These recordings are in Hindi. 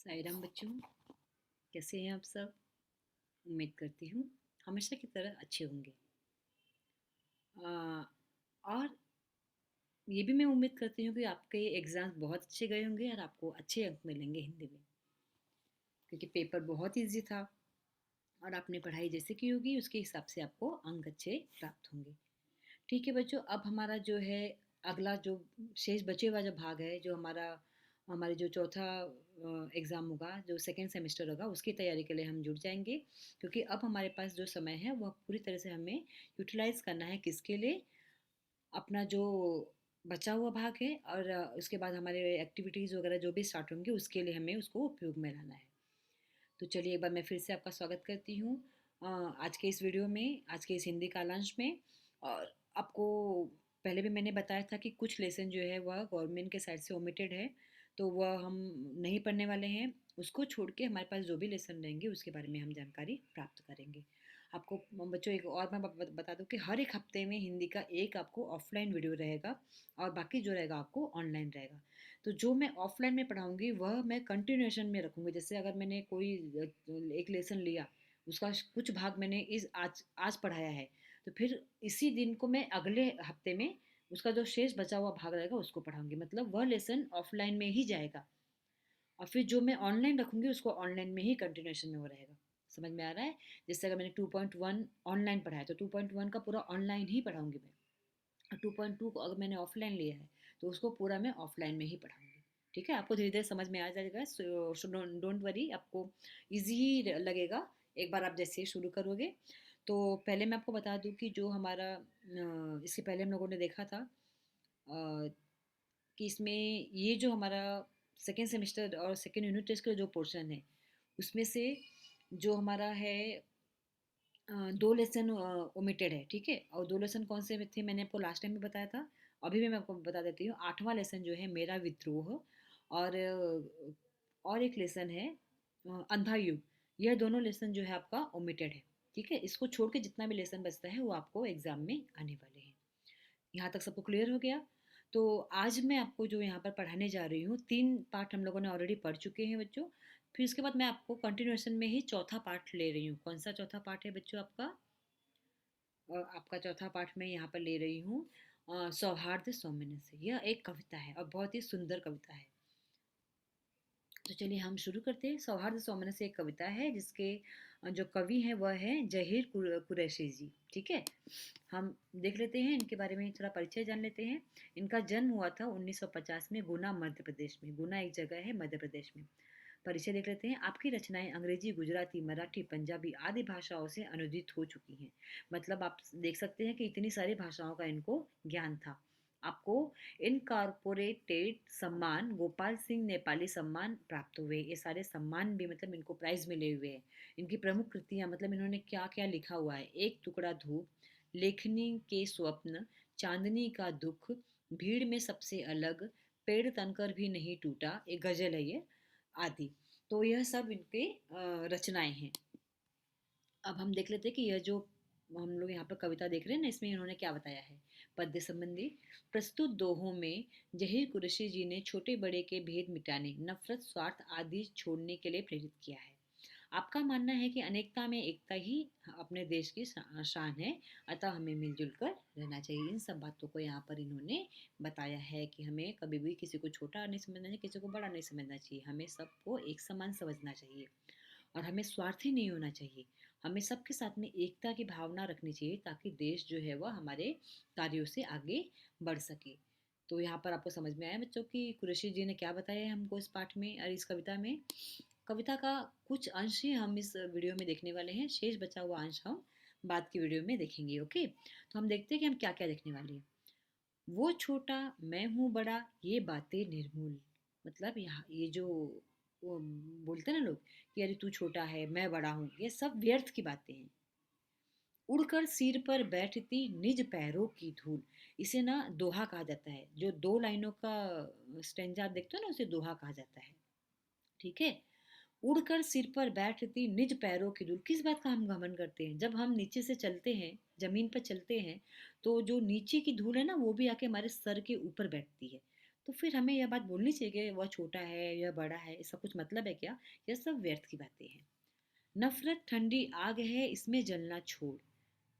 साई राम बच्चों, कैसे हैं आप सब। उम्मीद करती हूँ हमेशा की तरह अच्छे होंगे। आ, और ये भी मैं उम्मीद करती हूँ कि आपके एग्ज़ाम्स बहुत अच्छे गए होंगे और आपको अच्छे अंक मिलेंगे हिंदी में, क्योंकि पेपर बहुत इजी था और आपने पढ़ाई जैसे की होगी उसके हिसाब से आपको अंक अच्छे प्राप्त होंगे। ठीक है बच्चों, अब हमारा जो है अगला जो शेष बचे हुआ जो भाग है, जो हमारे जो चौथा एग्ज़ाम होगा, जो सेकेंड सेमेस्टर होगा, उसकी तैयारी के लिए हम जुट जाएंगे। क्योंकि अब हमारे पास जो समय है वह पूरी तरह से हमें यूटिलाइज करना है, किसके लिए? अपना जो बचा हुआ भाग है और उसके बाद हमारे एक्टिविटीज़ वगैरह जो भी स्टार्ट होंगे उसके लिए हमें उसको उपयोग में लाना है। तो चलिए एक बार मैं फिर से आपका स्वागत करती हूँ आज के इस वीडियो में, आज के इस हिंदी कालांश में। और आपको पहले भी मैंने बताया था कि कुछ लेसन जो है वह गवर्नमेंट के साइड से ओमिटेड है, तो वह हम नहीं पढ़ने वाले हैं। उसको छोड़ के हमारे पास जो भी लेसन रहेंगे उसके बारे में हम जानकारी प्राप्त करेंगे। आपको बच्चों एक और मैं बता दूं कि हर एक हफ्ते में हिंदी का एक आपको ऑफलाइन वीडियो रहेगा और बाकी जो रहेगा आपको ऑनलाइन रहेगा। तो जो मैं ऑफलाइन में पढ़ाऊँगी वह मैं कंटिन्यूएशन में रखूँगी। जैसे अगर मैंने कोई एक लेसन लिया, उसका कुछ भाग मैंने इस आज आज पढ़ाया है, तो फिर इसी दिन को मैं अगले हफ्ते में उसका जो शेष बचा हुआ भाग रहेगा उसको पढ़ाऊँगी। मतलब वह लेसन ऑफलाइन में ही जाएगा और फिर जो मैं ऑनलाइन रखूँगी उसको ऑनलाइन में ही कंटिन्यूएशन में वो रहेगा। समझ में आ रहा है? जैसे अगर मैंने 2.1 ऑनलाइन पढ़ाया तो 2.1 का पूरा ऑनलाइन ही पढ़ाऊँगी मैं। 2.2 को अगर मैंने ऑफलाइन लिया है तो उसको पूरा मैं ऑफलाइन में ही पढ़ाऊंगी। ठीक है, आपको धीरे धीरे समझ में आ जाएगा, सो डोंट वरी, आपको इजी ही लगेगा एक बार आप जैसे शुरू करोगे। तो पहले मैं आपको बता दूं कि जो हमारा इसके पहले हम लोगों ने देखा था कि इसमें ये जो हमारा सेकेंड सेमेस्टर और सेकेंड यूनिट टेस्ट का जो पोर्शन है उसमें से जो हमारा है दो लेसन ओमिटेड है। ठीक है, और दो लेसन कौन से थे मैंने आपको लास्ट टाइम भी बताया था, अभी भी मैं आपको बता देती हूँ। आठवां लेसन जो है मेरा विद्रोह, और और एक लेसन है अंधा युग। यह दोनों लेसन जो है आपका ओमिटेड है। ठीक है, इसको छोड़ के जितना भी लेसन बचता है वो आपको एग्जाम में आने वाले हैं। यहाँ तक सबको क्लियर हो गया? तो आज मैं आपको जो यहाँ पर पढ़ाने जा रही हूँ, 3 पार्ट हम लोगों ने ऑलरेडी पढ़ चुके हैं बच्चों। फिर उसके बाद मैं आपको कंटिन्यूएशन में ही चौथा पार्ट ले रही हूँ। कौन सा चौथा पार्ट है बच्चों आपका? आपका चौथा पाठ मैं यहाँ पर ले रही हूँ सौहार्द सौम्यन से। यह एक कविता है और बहुत ही सुंदर कविता है। तो चलिए हम शुरू करते हैं। सौहार्द सौम्यन से एक कविता है जिसके जो कवि हैं वह है जहीर कुरैशी जी। ठीक है, हम देख लेते हैं इनके बारे में, थोड़ा परिचय जान लेते हैं। इनका जन्म हुआ था 1950 में गुना मध्य प्रदेश में। गुना एक जगह है मध्य प्रदेश में। परिचय देख लेते हैं। आपकी रचनाएं अंग्रेजी, गुजराती, मराठी, पंजाबी आदि भाषाओं से अनुदित हो चुकी हैं। मतलब आप देख सकते हैं कि इतनी सारी भाषाओं का इनको ज्ञान था। आपको इनकॉर्पोरेटेड सम्मान, गोपाल सिंह नेपाली सम्मान प्राप्त हुए। ये सारे सम्मान भी मतलब इनको प्राइज मिले हुए हैं। इनकी प्रमुख कृतियां, मतलब इन्होंने क्या क्या लिखा हुआ है: एक टुकड़ा धूप, लेखनी के स्वप्न, चांदनी का दुख, भीड़ में सबसे अलग, पेड़ तनकर भी नहीं टूटा, एक गजल है ये, आदि। तो यह सब इनके रचनाएं हैं। अब हम देख लेते हैं कि यह जो हम लोग यहाँ पर कविता देख रहे हैं ना, इसमें इन्होंने क्या बताया है पद्य संबंधी। प्रस्तुत दोहों में जहीर कुरैशी जी ने छोटे बड़े के भेद मिटाने, नफरत, स्वार्थ आदि छोड़ने के लिए प्रेरित किया है। आपका मानना है कि अनेकता में एकता ही अपने देश की शान है, अतः हमें मिलजुल कर रहना चाहिए। इन सब बातों को यहाँ पर इन्होंने बताया है कि हमें कभी भी किसी को छोटा नहीं समझना चाहिए, किसी को बड़ा नहीं समझना चाहिए, हमें सबको एक समान समझना चाहिए और हमें स्वार्थी नहीं होना चाहिए। हमें सबके साथ में एकता की भावना रखनी चाहिए ताकि देश जो है वह हमारे कार्यों से आगे बढ़ सके। तो यहाँ पर आपको समझ में आया बच्चों कि कुरैशी जी ने क्या बताया है हमको इस पाठ में और इस कविता में। कविता का कुछ अंश ही हम इस वीडियो में देखने वाले हैं, शेष बचा हुआ अंश हम बाद की वीडियो में देखेंगे। ओके, तो हम देखते हैं कि हम क्या क्या देखने वाले हैं। वो छोटा मैं हूँ बड़ा, ये बातें निर्मूल। मतलब यहाँ ये जो वो बोलते हैं ना लोग कि अरे तू छोटा है मैं बड़ा हूँ, ये सब व्यर्थ की बातें हैं। उड़कर सिर पर बैठती निज पैरों की धूल। इसे ना दोहा कहा जाता है। जो दो लाइनों का स्टेंजा आप देखते हो ना, उसे दोहा कहा जाता है। ठीक है, उड़कर सिर पर बैठती निज पैरों की धूल। किस बात का हम घमंड करते हैं? जब हम नीचे से चलते हैं, जमीन पर चलते हैं, तो जो नीचे की धूल है ना वो भी आके हमारे सर के ऊपर बैठती है। तो फिर हमें यह बात बोलनी चाहिए कि वह छोटा है, यह बड़ा है, इसका कुछ मतलब है क्या? यह सब व्यर्थ की बातें हैं। नफरत ठंडी आग है, इसमें जलना छोड़,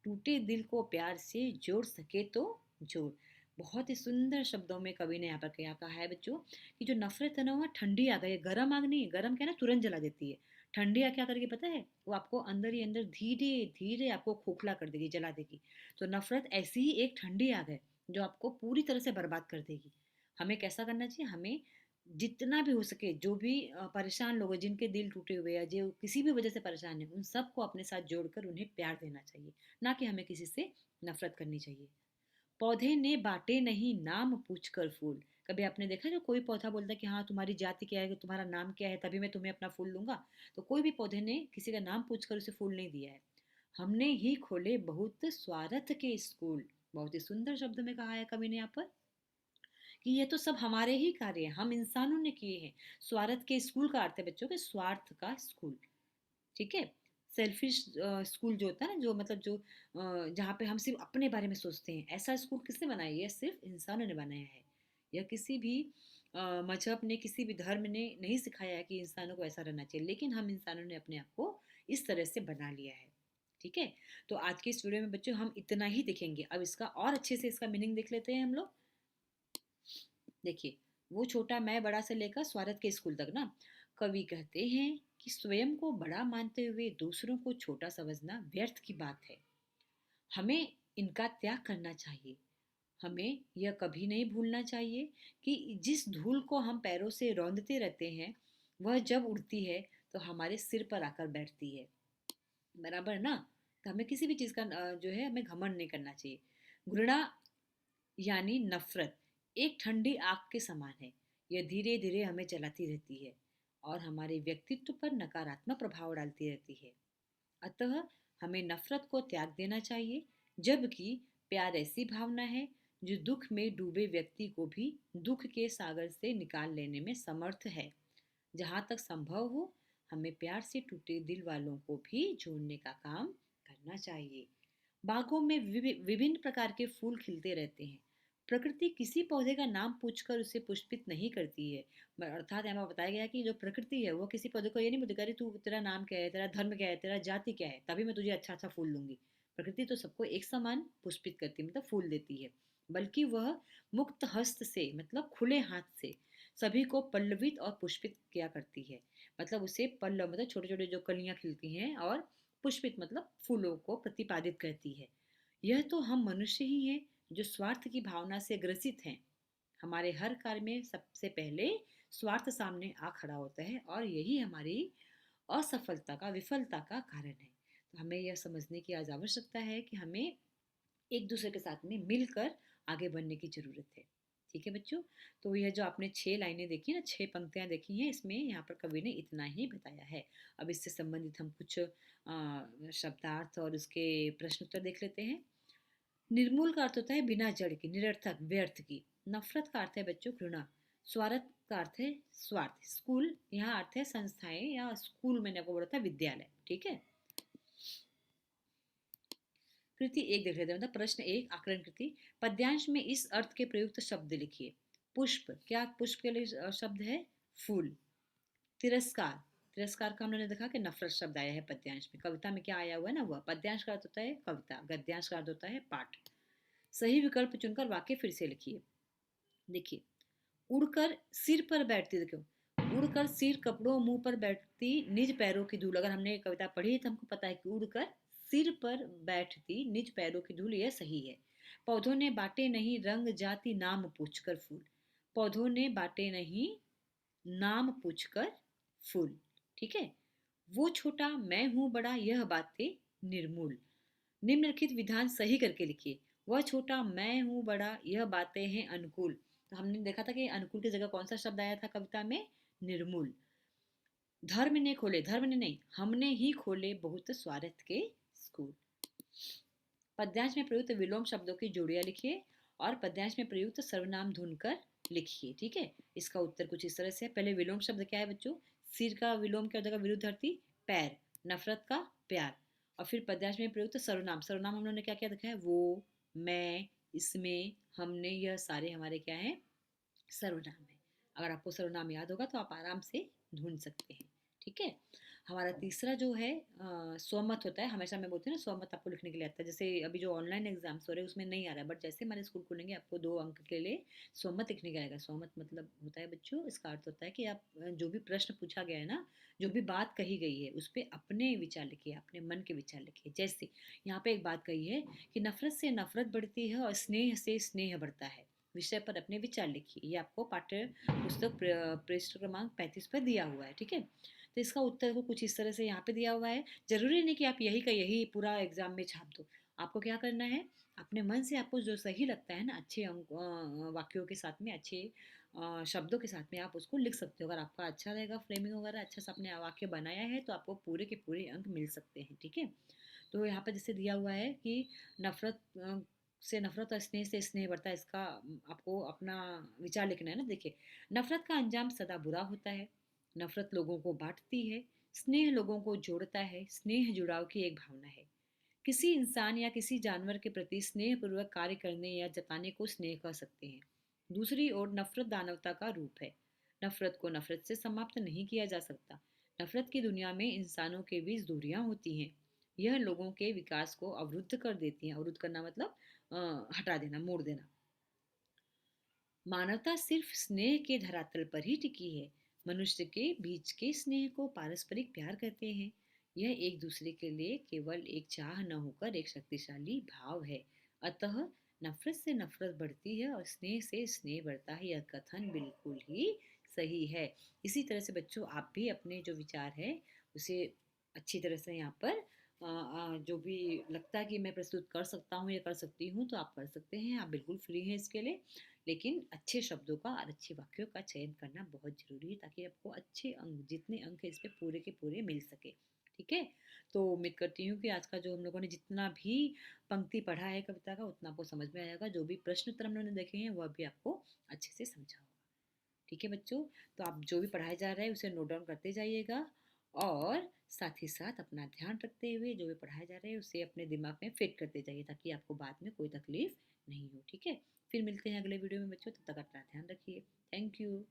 टूटे दिल को प्यार से जोड़ सके तो जोड़। बहुत ही सुंदर शब्दों में कवि ने यहाँ पर क्या कहा है बच्चों, कि जो नफरत है ना वह ठंडी आग है, गर्म आग नहीं है। गर्म क्या है ना, तुरंत जला देती है। ठंडी आग क्या करेगी पता है? वो आपको अंदर ही अंदर धीरे धीरे आपको खोखला कर देगी, जला देगी। तो नफरत ऐसी ही एक ठंडी आग है जो आपको पूरी तरह से बर्बाद कर देगी। हमें कैसा करना चाहिए? हमें जितना भी हो सके, जो भी परेशान लोग हैं, जिनके दिल टूटे हुए हैं, जो किसी भी वजह से परेशान है, उन सबको अपने साथ जोड़कर उन्हें प्यार देना चाहिए, ना कि हमें किसी से नफरत करनी चाहिए। पौधे ने बांटे नहीं नाम पूछकर फूल। कभी आपने देखा जो कोई पौधा बोलता है कि हाँ तुम्हारी जाति क्या है, तुम्हारा नाम क्या है, तभी मैं तुम्हें अपना फूल दूंगा? तो कोई भी पौधे ने किसी का नाम पूछकर उसे फूल नहीं दिया है। हमने ही खोले बहुत स्वार्थ के स्कूल। बहुत ही सुंदर शब्द में कहा है कवि ने यहाँ पर कि ये तो सब हमारे ही कार्य हैं, हम इंसानों ने किए हैं। स्वार्थ के स्कूल का अर्थ है बच्चों के स्वार्थ का स्कूल। ठीक है। सेल्फिश स्कूल जो होता है ना, जो मतलब जो जहाँ पे हम सिर्फ अपने बारे में सोचते हैं, ऐसा स्कूल किसने बनाया? ये सिर्फ इंसानों ने बनाया है। यह किसी भी मजहब ने, किसी भी धर्म ने नहीं सिखाया है कि इंसानों को ऐसा रहना चाहिए, लेकिन हम इंसानों ने अपने आप को इस तरह से बना लिया है। ठीक है। तो आज के इस वीडियो में बच्चों हम इतना ही देखेंगे। अब इसका और अच्छे से इसका मीनिंग देख लेते हैं हम लोग। देखिए, वो छोटा मैं बड़ा से लेकर स्वार्थ के स्कूल तक ना, कवि कहते हैं कि स्वयं को बड़ा मानते हुए दूसरों को छोटा समझना व्यर्थ की बात है। हमें इनका त्याग करना चाहिए। हमें यह कभी नहीं भूलना चाहिए कि जिस धूल को हम पैरों से रौंदते रहते हैं, वह जब उड़ती है तो हमारे सिर पर आकर बैठती है। बराबर ना? तो हमें किसी भी चीज़ का जो है हमें घमंड नहीं करना चाहिए। घृणा यानी नफरत एक ठंडी आग के समान है। यह धीरे धीरे हमें जलाती रहती है और हमारे व्यक्तित्व पर नकारात्मक प्रभाव डालती रहती है। अतः हमें नफरत को त्याग देना चाहिए, जबकि प्यार ऐसी भावना है जो दुख में डूबे व्यक्ति को भी दुख के सागर से निकाल लेने में समर्थ है। जहाँ तक संभव हो, हमें प्यार से टूटे दिल वालों को भी जोड़ने का काम करना चाहिए। बागों में विभिन्न प्रकार के फूल खिलते रहते हैं। प्रकृति किसी पौधे का नाम पूछकर उसे पुष्पित नहीं करती है। अर्थात यहाँ बताया गया कि जो प्रकृति है वो किसी पौधे को ये नहीं बोलती, अरे तू तेरा नाम क्या है, तेरा धर्म क्या है, तेरा जाति क्या है, तभी मैं तुझे अच्छा अच्छा फूल दूंगी। प्रकृति तो सबको एक समान पुष्पित करती है, मतलब फूल देती है। बल्कि वह मुक्त हस्त से, मतलब खुले हाथ से सभी को पल्लवित और पुष्पित किया करती है। मतलब उसे पल्लव मतलब छोटे छोटे जो कलियां खिलती हैं, और पुष्पित मतलब फूलों को प्रतिपादित करती है। यह तो हम मनुष्य ही हैं जो स्वार्थ की भावना से ग्रसित हैं। हमारे हर कार्य में सबसे पहले स्वार्थ सामने आ खड़ा होता है, और यही हमारी असफलता का, विफलता का कारण है। तो हमें यह समझने की आज आवश्यकता है कि हमें एक दूसरे के साथ में मिलकर आगे बढ़ने की जरूरत है। ठीक है बच्चों। तो यह जो आपने 6 लाइनें देखी ना, 6 पंक्तियां देखी हैं, इसमें यहाँ पर कवि ने इतना ही बताया है। अब इससे संबंधित हम कुछ शब्दार्थ और उसके प्रश्न उत्तर देख लेते हैं। निर्मूल का अर्थ होता है बिना जड़ की, निरर्थक, व्यर्थ की। नफरत का अर्थ है बच्चों घृणा। स्वार्थ का अर्थ है स्वार्थ। स्कूल यहाँ अर्थ है संस्थाएं, या स्कूल मैंने आपको बोला था विद्यालय। ठीक है। कृति एक देख लेते हैं, मतलब प्रश्न एक, आकलन कृति। पद्यांश में इस अर्थ के प्रयुक्त शब्द लिखिए। पुष्प, क्या पुष्प के लिए शब्द है? फूल। तिरस्कार, तिरस्कार का हमने देखा कि नफरत शब्द आया है पद्यांश में। कविता में क्या आया हुआ है ना, वह पद्यांश का अर्थ होता है कविता, गद्यांश का अर्थ होता है पाठ। सही विकल्प चुनकर वाक्य फिर से लिखिए। देखिए, उड़कर सिर पर बैठती, देखो, उड़कर सिर कपड़ों मुंह पर बैठती निज पैरों की धूल। अगर हमने कविता पढ़ी तो हमको पता है कि उड़कर सिर पर बैठती निज पैरों की धूल, यह सही है। पौधों ने बांटे नहीं रंग जाति नाम पूछकर फूल। पौधों ने बांटे नहीं नाम पूछकर फूल। ठीक है। वो छोटा मैं हूं बड़ा, यह बातें निर्मूल। निम्नलिखित विधान सही करके लिखिए। वह छोटा मैं हूं बड़ा, यह बातें हैं अनुकूल। तो हमने देखा था कि अनुकूल की जगह कौन सा शब्द आया था कविता में? निर्मूल। धर्म ने खोले, धर्म ने नहीं, हमने ही खोले बहुत स्वार्थ के स्कूल। पद्यांश में प्रयुक्त विलोम शब्दों की जोड़ियां लिखिए, और पद्यांश में प्रयुक्त सर्वनाम ढूंढकर लिखिए। ठीक है। इसका उत्तर कुछ इस तरह से। पहले विलोम शब्द क्या है बच्चों? सिर का विलोम क्या हो जाएगा? विरुद्धार्थी पैर। नफरत का प्यार। और फिर पद्यांश में प्रयुक्त सर्वनाम, सर्वनाम हम लोगों ने क्या क्या देखा है? वो, मैं, इसमें, हमने, यह सारे हमारे क्या है? सर्वनाम है। अगर आपको सर्वनाम याद होगा तो आप आराम से ढूंढ सकते हैं। ठीक है। हमारा तीसरा जो है स्वमत होता है। हमेशा मैं बोलती हूँ ना, स्वमत आपको लिखने के लिए आता है। जैसे अभी जो ऑनलाइन एग्जाम्स हो रहे हैं उसमें नहीं आ रहा है, बट जैसे हमारे स्कूल खुलेंगे आपको 2 अंक के लिए स्वमत लिखने का आएगा। स्वमत मतलब होता है बच्चों, इसका अर्थ होता है कि आप जो भी प्रश्न पूछा गया है ना, जो भी बात कही गई है उस पर अपने विचार लिखिए, अपने मन के विचार लिखिए। जैसे यहाँ पे एक बात कही है कि नफरत से नफरत बढ़ती है और स्नेह से स्नेह बढ़ता है। विषय पर अपने विचार लिखिए। ये आपको पाठ्य पुस्तक पृष्ठ क्रमांक 35 पर दिया हुआ है। ठीक है। तो इसका उत्तर को कुछ इस तरह से यहाँ पे दिया हुआ है। जरूरी नहीं कि आप यही का यही पूरा एग्जाम में छाप दो। आपको क्या करना है, अपने मन से आपको जो सही लगता है ना, अच्छे वाक्यों के साथ में, अच्छे शब्दों के साथ में आप उसको लिख सकते हो। अगर आपका अच्छा रहेगा, फ्रेमिंग वगैरह अच्छा सा आपने वाक्य बनाया है, तो आपको पूरे के पूरे अंक मिल सकते हैं। ठीक है। तो यहाँ पर जैसे दिया हुआ है कि नफरत से नफरत और स्नेह से स्नेह बढ़ता है, इसका आपको अपना विचार लिखना है ना। देखिए, नफरत का अंजाम सदा बुरा होता है। नफरत लोगों को बांटती है। स्नेह लोगों को जोड़ता है। स्नेह जुड़ाव की एक भावना है। किसी इंसान या किसी जानवर के प्रति स्नेहपूर्वक कार्य करने या जताने को स्नेह कह सकते हैं। दूसरी ओर नफरत दानवता का रूप है। नफरत को नफरत से समाप्त नहीं किया जा सकता। नफरत की दुनिया में इंसानों के बीच दूरियां होती हैं। यह लोगों के विकास को अवरुद्ध कर देती हैं। अवरुद्ध करना मतलब हटा देना, मोड़ देना। मानवता सिर्फ स्नेह के धरातल पर ही टिकी है। मनुष्य के बीच के स्नेह को पारस्परिक प्यार कहते हैं। यह एक दूसरे के लिए केवल एक चाह न होकर एक शक्तिशाली भाव है। अतः नफरत से नफरत बढ़ती है और स्नेह से स्नेह बढ़ता है। यह कथन बिल्कुल ही सही है। इसी तरह से बच्चों, आप भी अपने जो विचार है उसे अच्छी तरह से यहाँ पर जो भी लगता है कि मैं प्रस्तुत कर सकता हूँ या कर सकती हूँ, तो आप कर सकते हैं। आप बिल्कुल फ्री हैं इसके लिए। लेकिन अच्छे शब्दों का और अच्छे वाक्यों का चयन करना बहुत ज़रूरी है, ताकि आपको अच्छे अंक, जितने अंक है इस पे पूरे के पूरे मिल सके। ठीक है। तो उम्मीद करती हूँ कि आज का जो हम लोगों ने जितना भी पंक्ति पढ़ा है कविता का, उतना आपको समझ में आएगा। जो भी प्रश्न उत्तर हम लोगों ने देखे हैं वह भी आपको अच्छे से समझा होगा। ठीक है बच्चों। तो आप जो भी पढ़ाया जा रहा है उसे नोट डाउन करते जाइएगा, और साथ ही साथ अपना ध्यान रखते हुए जो भी पढ़ाया जा रहा है उसे अपने दिमाग में फिट करते जाइए, ताकि आपको बाद में कोई तकलीफ नहीं हो। ठीक है। फिर मिलते हैं अगले वीडियो में बच्चों, तब तक अपना ध्यान रखिए। Thank you.